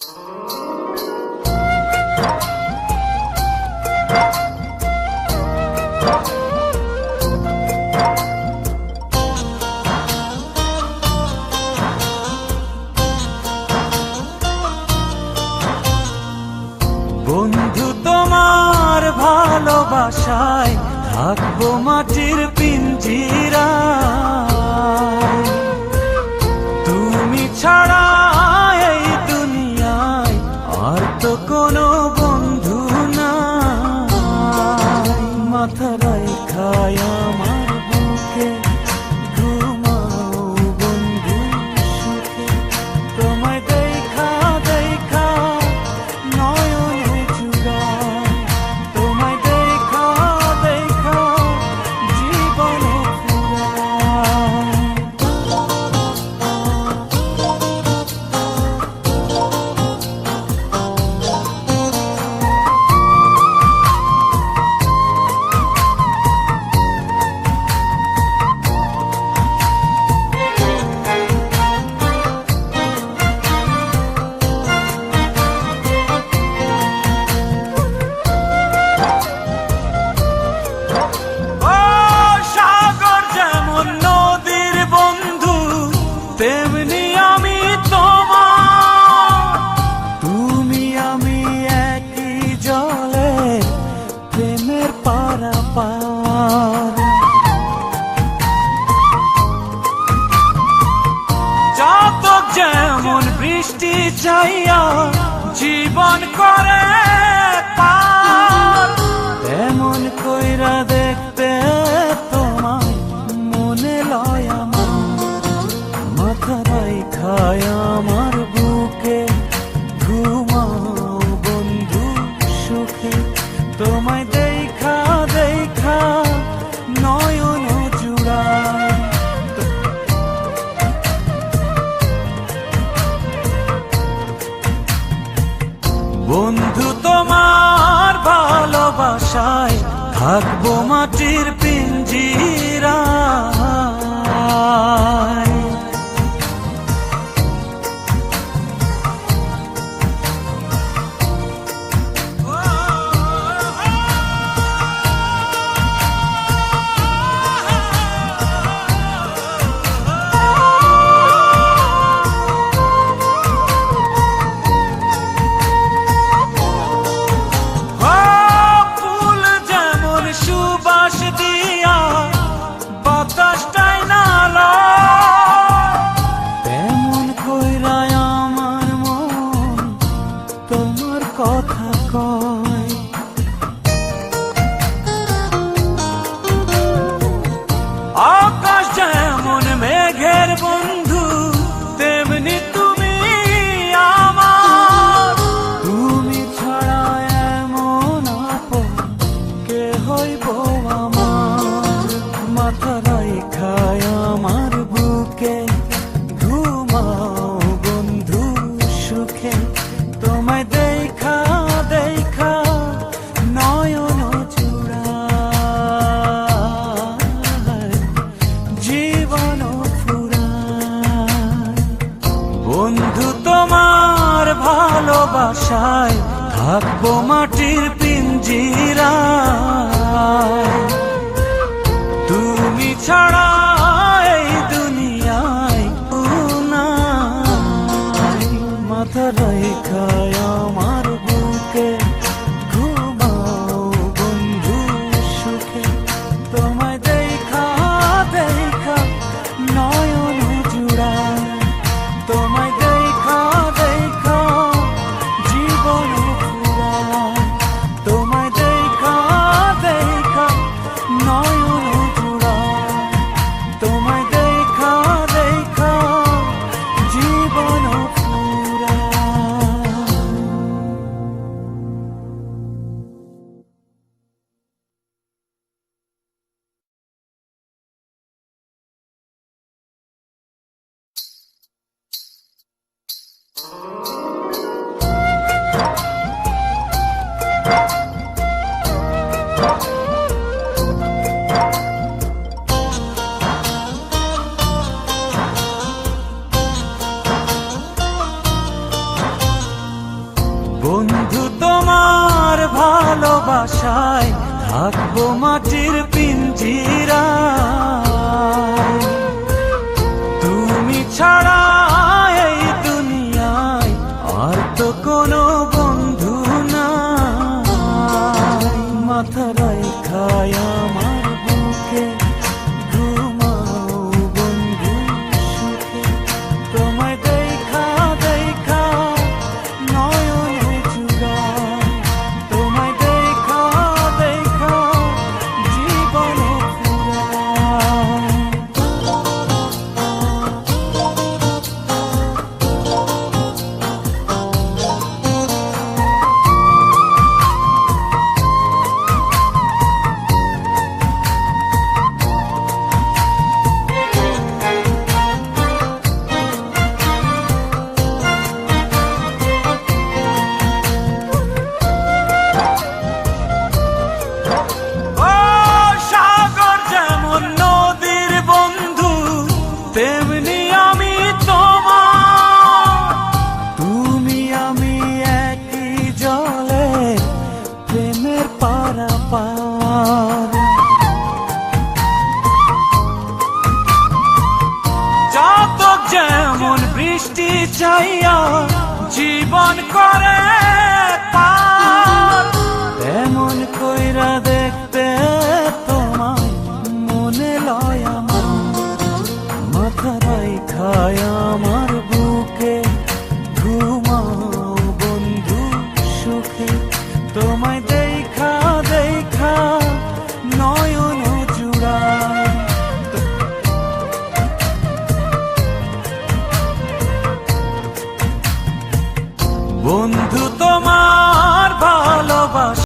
বন্ধু তোমার ভালোবাসায় থাকবো মাটির পিঞ্জিরায়, তুমি ছাড়া এই দুনিয়ায় আর তো কোনো বন্ধু নাই। মাথা রাইখায় আমার বুকে ঘুমাও বন্ধু সুখে, তোমায় দেখা দেখা নয়নে জুড়ায়, তোমায় দেখা দেখা জীবনে ফুরায়। তেমনি আমি তোমার, তুমি আমি একই জলে প্রেমের পারাপার। চাতক যেমন বৃষ্টি চাইয়া জীবন করে পার, তেমন কইরা দেখতে তোমায় মনে লয় আমার। মাথা রাইখায় আমার বুকে ঘুমাও বন্ধু সুখে, তোমায় দেখা দেখা নয়ন জুড়ায়। বন্ধু তোমার ভালোবাসায় থাকবো মাটির পিঞ্জিরায়। সুবাস দিয়া বাতাসটাই নালা, তেমন কইরায় আমার মন তোমার কথা কয়। আকাশ যেমন মেঘের বন্ধু তেমনি তুমি আমার, তুমি ছাড়া এমন আপন কে হইব আমার। মাথা রাইখায় আমার বুকে ঘুমাও বন্ধু সুখে, তোমায় দেখা দেখা নয়ন জুড়ায়, জীবন ফুরায়। বন্ধু তোমার ভালোবাসায় থাকবো মাটির পিঞ্জিরায়, তুমি ছাড়া এই দুনিয়ায় নাই। মাথা রাইখায় আমার বুকে ঘুমাও বন্ধু সুখে, তোমায় দেখা দেখা নয়ন জুড়ায়, তোমায় দেখা দেখা জীবন ফুরায়, তোমায় দেখা দেখা নয়ন জুড়ায়, তোমায় দেখা দেখা জীবন ফুরায়। আশায় থাকবো মাটির পিঞ্জিরায়। তুমি ছাড়া এই দুনিয়ায় আর তো কোনো বন্ধু নাই। মাথা রাইখায় আমার বুকে ঘুমাও বন্ধু সুখে, তোমায় দেখা দেখা নয়ন জুড়ায়, তোমায় দেখা দেখা জীবন ফুরায়। ও সাগর যেমন নদীর বন্ধু, তেমনি আমি তোমার। তুমি আমি একই জলে প্রেমের পারাপার। চাতক যেমন বৃষ্টি চাইয়া জীবন করে পার, তেমন কইরা দেখতে তোমায় মনে লয় আমার। মাথা রাইখায় আমার বুকে ঘুমাও বন্ধু সুখে, তোমায় দেখা দেখা নয়ন জুড়ায়। বন্ধু তোমার